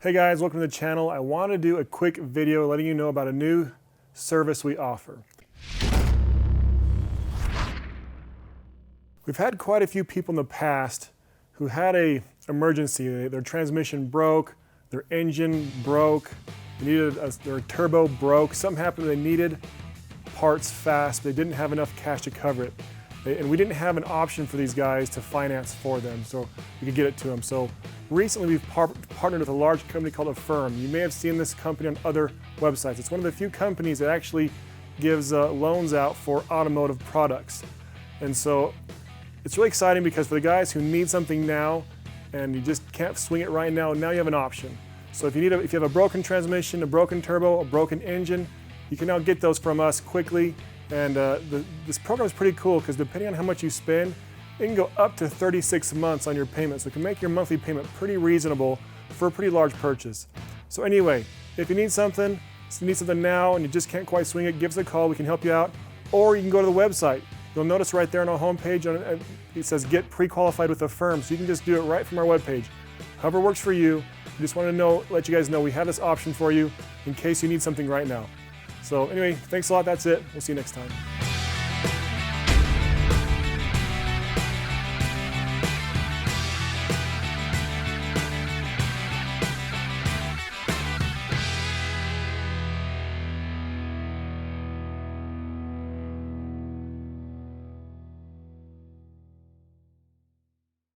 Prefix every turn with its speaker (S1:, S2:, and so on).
S1: Hey guys, welcome to the channel. I want to do a quick video letting you know about a new service we offer. We've had quite a few people in the past who had an emergency. Their transmission broke, their engine broke, their turbo broke, something happened, they needed parts fast, they didn't have enough cash to cover it. And we didn't have an option for these guys to finance for them, so we could get it to them. So recently we've partnered with a large company called Affirm. You may have seen this company on other websites. It's one of the few companies that actually gives loans out for automotive products. And so it's really exciting because for the guys who need something now and you just can't swing it right now you have an option. So if you have a broken transmission, a broken turbo, a broken engine, you can now get those from us quickly. And this program is pretty cool because depending on how much you spend, it can go up to 36 months on your payment. So it can make your monthly payment pretty reasonable for a pretty large purchase. So anyway, if you need something now and you just can't quite swing it, give us a call, we can help you out. Or you can go to the website. You'll notice right there on our homepage, it says Get Pre-Qualified with Affirm. So you can just do it right from our webpage. However works for you. We just want to let you guys know we have this option for you in case you need something right now. So anyway, thanks a lot, that's it. We'll see you next time.